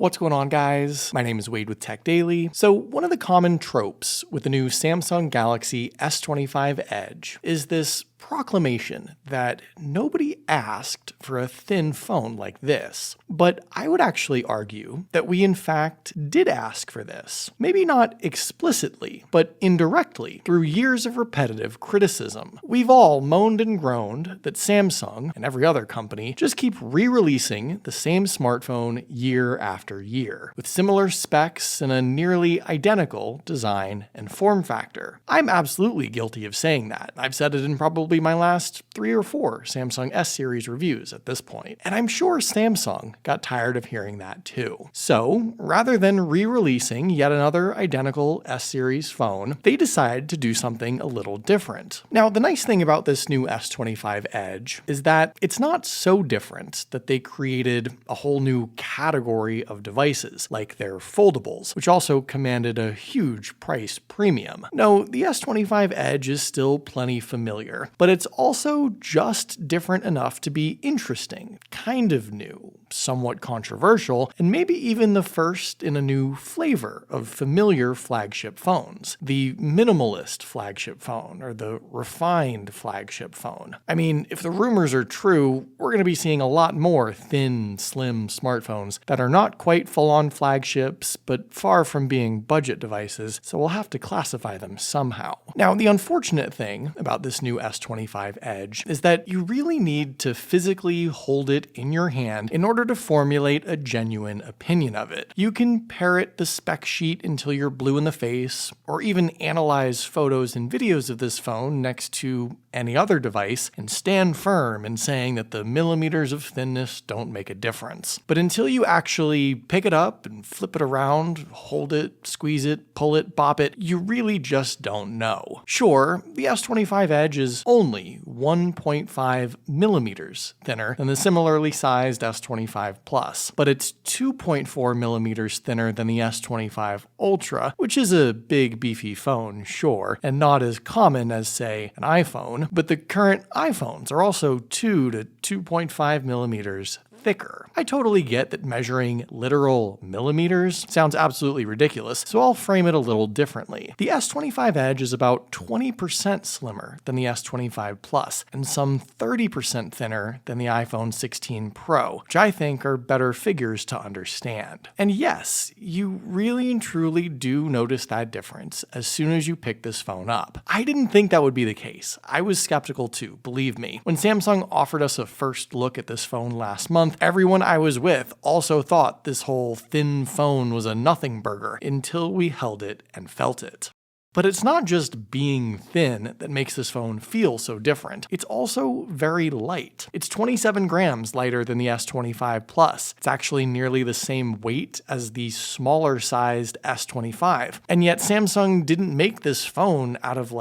What's going on, guys? My name is Wade with TechDaily. So one of the common tropes with the new Samsung Galaxy S25 Edge is this proclamation that nobody asked for a thin phone like this. But I would actually argue that we in fact did ask for this. Maybe not explicitly, but indirectly through years of repetitive criticism. We've all moaned and groaned that Samsung and every other company just keep re-releasing the same smartphone year after year, with similar specs and a nearly identical design and form factor. I'm absolutely guilty of saying that. I've said it in probably my last 3 or 4 Samsung S series reviews at this point, and I'm sure Samsung got tired of hearing that too. So, rather than re-releasing yet another identical S series phone, they decided to do something a little different. Now, the nice thing about this new S25 Edge is that it's not so different that they created a whole new category of devices, like their foldables, which also commanded a huge price premium. No, the S25 Edge is still plenty familiar, but it's also just different enough to be interesting, kind of new, somewhat controversial, and maybe even the first in a new flavor of familiar flagship phones. The minimalist flagship phone, or the refined flagship phone. I mean, if the rumors are true, we're going to be seeing a lot more thin, slim smartphones that are not quite full-on flagships, but far from being budget devices, so we'll have to classify them somehow. Now, the unfortunate thing about this new S25 Edge is that you really need to physically hold it in your hand in order to formulate a genuine opinion of it. You can parrot the spec sheet until you're blue in the face, or even analyze photos and videos of this phone next to any other device and stand firm in saying that the millimeters of thinness don't make a difference. But until you actually pick it up and flip it around, hold it, squeeze it, pull it, bop it, you really just don't know. Sure, the S25 Edge is only 1.5 millimeters thinner than the similarly sized S25 Plus, but it's 2.4 millimeters thinner than the S25 Ultra, which is a big beefy phone, sure, and not as common as, say, an iPhone, but the current iPhones are also 2 to 2.5 millimeters thicker. I totally get that measuring literal millimeters sounds absolutely ridiculous, so I'll frame it a little differently. The S25 Edge is about 20% slimmer than the S25 Plus, and some 30% thinner than the iPhone 16 Pro, which I think are better figures to understand. And yes, you really and truly do notice that difference as soon as you pick this phone up. I didn't think that would be the case. I was skeptical too, believe me. When Samsung offered us a first look at this phone last month, everyone I was with also thought this whole thin phone was a nothing burger until we held it and felt it. But it's not just being thin that makes this phone feel so different. It's also very light. It's 27 grams lighter than the S25 Plus. It's actually nearly the same weight as the smaller sized S25. And yet Samsung didn't make this phone out of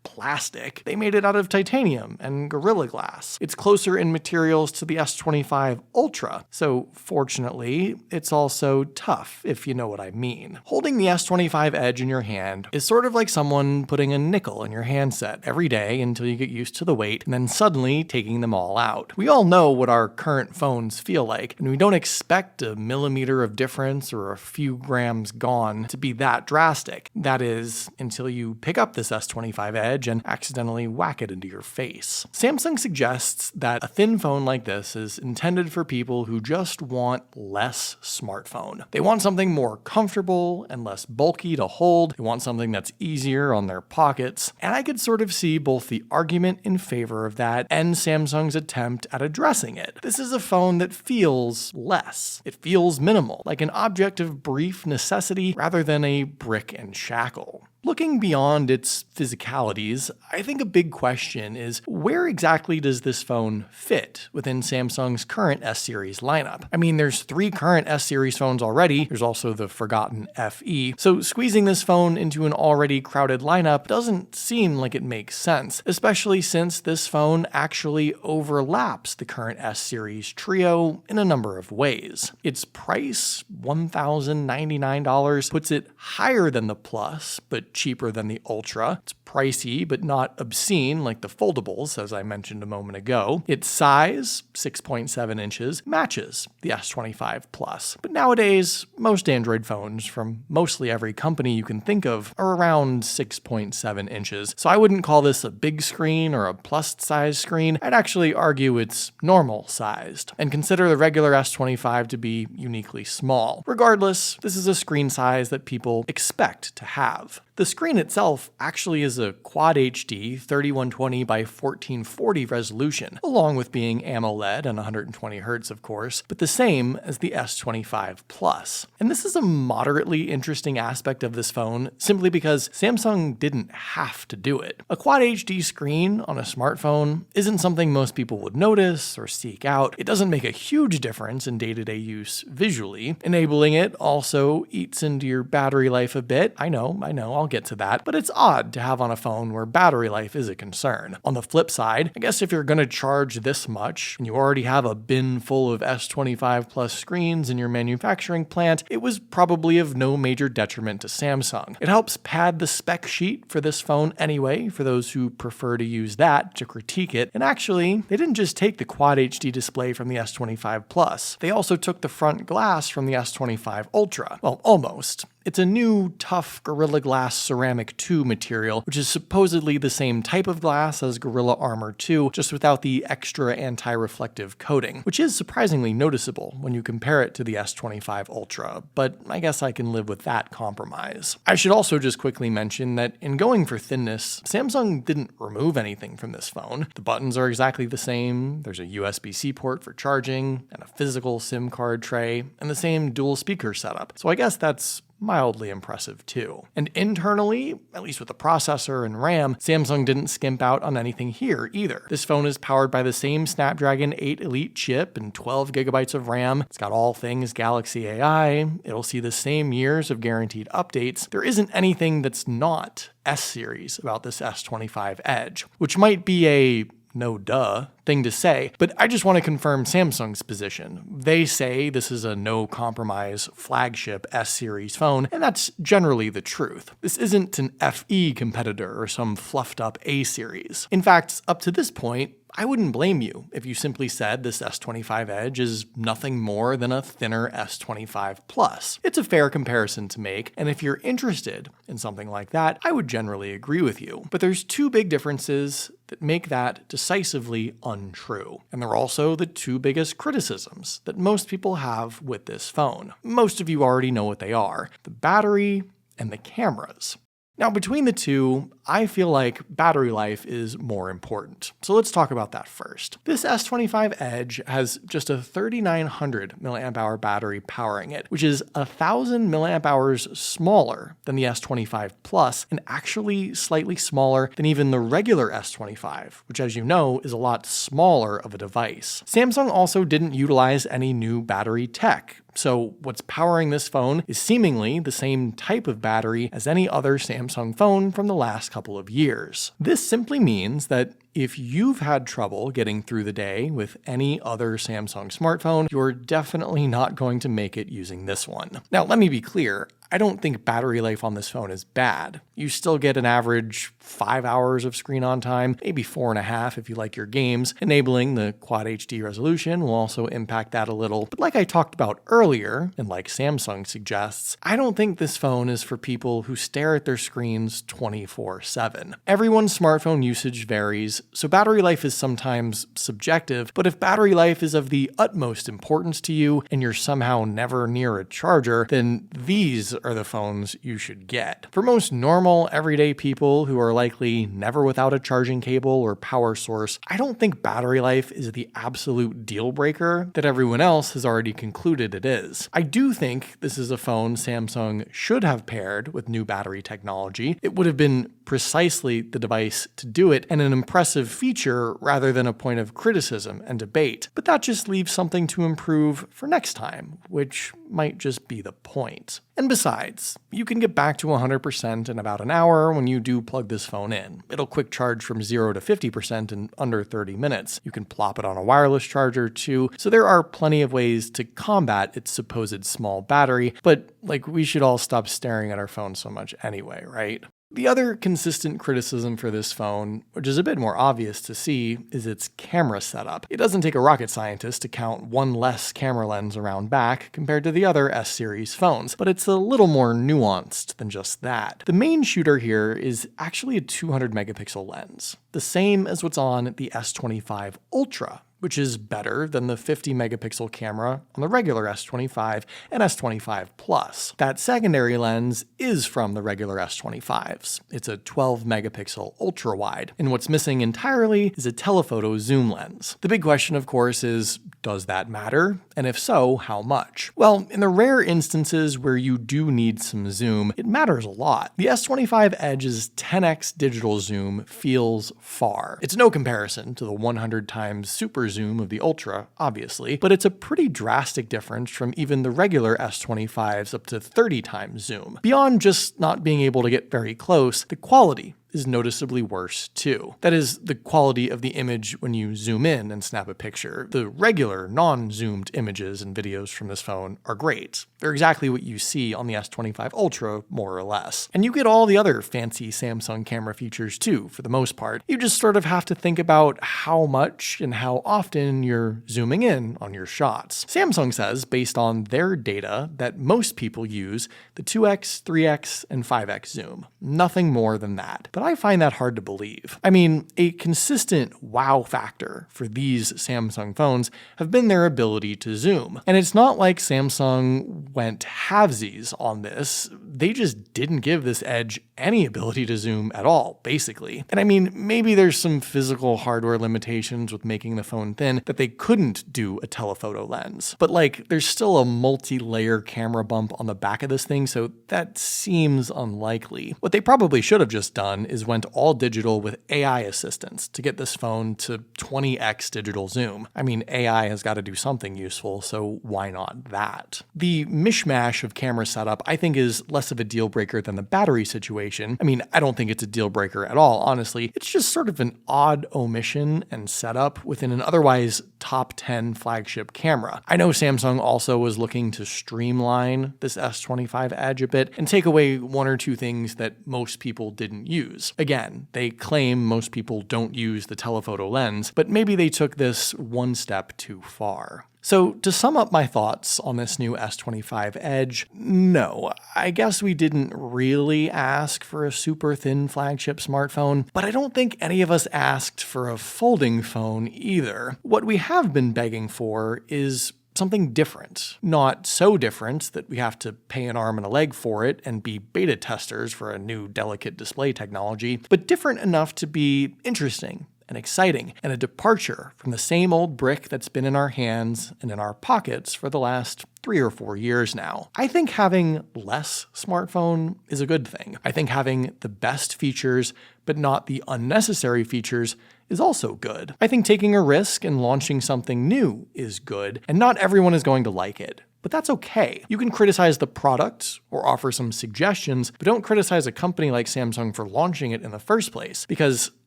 plastic. They made it out of titanium and Gorilla Glass. It's closer in materials to the S25 Ultra. So fortunately, it's also tough, if you know what I mean. Holding the S25 Edge in your hand is sort of like someone putting a nickel in your handset every day until you get used to the weight and then suddenly taking them all out. We all know what our current phones feel like, and we don't expect a millimeter of difference or a few grams gone to be that drastic. That is, until you pick up this S25 Edge and accidentally whack it into your face. Samsung suggests that a thin phone like this is intended for people who just want less smartphone. They want something more comfortable and less bulky to hold. They want something that's easier on their pockets, and I could sort of see both the argument in favor of that and Samsung's attempt at addressing it. This is a phone that feels less. It feels minimal, like an object of brief necessity rather than a brick and shackle. Looking beyond its physicalities, I think a big question is where exactly does this phone fit within Samsung's current S-series lineup? I mean, there's 3 current S-series phones already. There's also the forgotten FE. So squeezing this phone into an already crowded lineup doesn't seem like it makes sense, especially since this phone actually overlaps the current S-series trio in a number of ways. Its price, $1,099, puts it higher than the Plus, but bit cheaper than the Ultra. It's pricey, but not obscene like the foldables, as I mentioned a moment ago. Its size, 6.7 inches, matches the S25 Plus. But nowadays, most Android phones from mostly every company you can think of are around 6.7 inches. So I wouldn't call this a big screen or a plus-size screen. I'd actually argue it's normal-sized, and consider the regular S25 to be uniquely small. Regardless, this is a screen size that people expect to have. The screen itself actually is a Quad HD 3120 by 1440 resolution, along with being AMOLED and 120Hz of course, but the same as the S25 Plus. And this is a moderately interesting aspect of this phone simply because Samsung didn't have to do it. A Quad HD screen on a smartphone isn't something most people would notice or seek out. It doesn't make a huge difference in day-to-day use visually. Enabling it also eats into your battery life a bit. I know, I'll get to that, but it's odd to have on a phone where battery life is a concern. On the flip side, I guess if you're going to charge this much and you already have a bin full of S25 Plus screens in your manufacturing plant, it was probably of no major detriment to Samsung. It helps pad the spec sheet for this phone anyway, for those who prefer to use that to critique it. And actually, they didn't just take the Quad HD display from the S25 Plus. They also took the front glass from the S25 Ultra. Well, almost. It's a new, tough Gorilla Glass Ceramic 2 material, which is supposedly the same type of glass as Gorilla Armor 2, just without the extra anti-reflective coating, which is surprisingly noticeable when you compare it to the S25 Ultra, but I guess I can live with that compromise. I should also just quickly mention that in going for thinness, Samsung didn't remove anything from this phone. The buttons are exactly the same, there's a USB-C port for charging, and a physical SIM card tray, and the same dual speaker setup, so I guess that's mildly impressive too. And internally, at least with the processor and RAM, Samsung didn't skimp out on anything here either. This phone is powered by the same Snapdragon 8 Elite chip and 12 gigabytes of RAM. It's got all things Galaxy AI. It'll see the same years of guaranteed updates. There isn't anything that's not S-series about this S25 Edge, which might be a no duh thing to say, but I just want to confirm Samsung's position. They say this is a no compromise flagship S-series phone, and that's generally the truth. This isn't an FE competitor or some fluffed up A-series. In fact, up to this point, I wouldn't blame you if you simply said this S25 Edge is nothing more than a thinner S25 Plus. It's a fair comparison to make, and if you're interested in something like that, I would generally agree with you. But there's two big differences that make that decisively untrue. And they're also the two biggest criticisms that most people have with this phone. Most of you already know what they are: the battery and the cameras. Now, between the two, I feel like battery life is more important. So let's talk about that first. This S25 Edge has just a 3900 mAh battery powering it, which is 1000 mAh smaller than the S25 Plus and actually slightly smaller than even the regular S25, which, as you know, is a lot smaller of a device. Samsung also didn't utilize any new battery tech. So what's powering this phone is seemingly the same type of battery as any other Samsung phone from the last couple of years. This simply means that if you've had trouble getting through the day with any other Samsung smartphone, you're definitely not going to make it using this one. Now, let me be clear. I don't think battery life on this phone is bad. You still get an average 5 hours of screen on time, maybe 4.5 if you like your games. Enabling the Quad HD resolution will also impact that a little. But like I talked about earlier, and like Samsung suggests, I don't think this phone is for people who stare at their screens 24/7. Everyone's smartphone usage varies, so battery life is sometimes subjective, but if battery life is of the utmost importance to you and you're somehow never near a charger, then these are the phones you should get. For most normal, everyday people who are likely never without a charging cable or power source, I don't think battery life is the absolute deal breaker that everyone else has already concluded it is. I do think this is a phone Samsung should have paired with new battery technology. It would have been precisely the device to do it, and an impressive feature rather than a point of criticism and debate. But that just leaves something to improve for next time, which might just be the point. And besides, you can get back to 100% in about an hour when you do plug this phone in. It'll quick charge from 0 to 50% in under 30 minutes. You can plop it on a wireless charger too, so there are plenty of ways to combat its supposed small battery, but we should all stop staring at our phones so much anyway, right? The other consistent criticism for this phone, which is a bit more obvious to see, is its camera setup. It doesn't take a rocket scientist to count one less camera lens around back compared to the other S-series phones, but it's a little more nuanced than just that. The main shooter here is actually a 200 megapixel lens, the same as what's on the S25 Ultra, which is better than the 50 megapixel camera on the regular S25 and S25 Plus. That secondary lens is from the regular S25s. It's a 12 megapixel ultra wide, and what's missing entirely is a telephoto zoom lens. The big question, of course, is does that matter? And if so, how much? Well, in the rare instances where you do need some zoom, it matters a lot. The S25 Edge's 10x digital zoom feels far. It's no comparison to the 100 times super zoom of the Ultra, obviously, but it's a pretty drastic difference from even the regular S25's up to 30 times zoom. Beyond just not being able to get very close, the quality is noticeably worse too. That is, the quality of the image when you zoom in and snap a picture. The regular, non-zoomed images and videos from this phone are great. They're exactly what you see on the S25 Ultra, more or less. And you get all the other fancy Samsung camera features too, for the most part. You just sort of have to think about how much and how often you're zooming in on your shots. Samsung says, based on their data, that most people use the 2x, 3x, and 5x zoom. Nothing more than that. But I find that hard to believe. I mean, a consistent wow factor for these Samsung phones have been their ability to zoom. And it's not like Samsung went halvesies on this. They just didn't give this Edge any ability to zoom at all, basically. And I mean, maybe there's some physical hardware limitations with making the phone thin that they couldn't do a telephoto lens. But like, there's still a multi-layer camera bump on the back of this thing, so that seems unlikely. What they probably should have just done is went all digital with AI assistance to get this phone to 20x digital zoom. I mean, AI has got to do something useful, so why not that? The mishmash of camera setup, I think, is less of a deal breaker than the battery situation. I mean, I don't think it's a deal breaker at all, honestly. It's just sort of an odd omission and setup within an otherwise top 10 flagship camera. I know Samsung also was looking to streamline this S25 Edge a bit and take away one or two things that most people didn't use. Again, they claim most people don't use the telephoto lens, but maybe they took this one step too far. So to sum up my thoughts on this new S25 Edge, no, I guess we didn't really ask for a super thin flagship smartphone, but I don't think any of us asked for a folding phone either. What we have been begging for is something different. Not so different that we have to pay an arm and a leg for it and be beta testers for a new delicate display technology, but different enough to be interesting and exciting, and a departure from the same old brick that's been in our hands and in our pockets for the last 3 or 4 years now. I think having less smartphone is a good thing. I think having the best features, but not the unnecessary features, is also good. I think taking a risk and launching something new is good, and not everyone is going to like it. But that's okay. You can criticize the product or offer some suggestions, but don't criticize a company like Samsung for launching it in the first place, because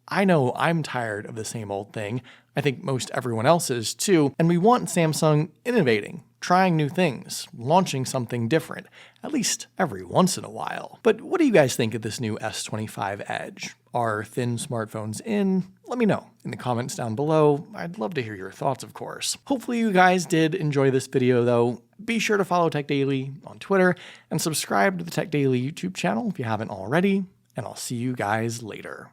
I know I'm tired of the same old thing. I think most everyone else is too, and we want Samsung innovating, trying new things, launching something different, at least every once in a while. But what do you guys think of this new S25 Edge? Are thin smartphones in? Let me know in the comments down below. I'd love to hear your thoughts, of course. Hopefully you guys did enjoy this video though. Be sure to follow TechDaily on Twitter and subscribe to the TechDaily YouTube channel if you haven't already, and I'll see you guys later.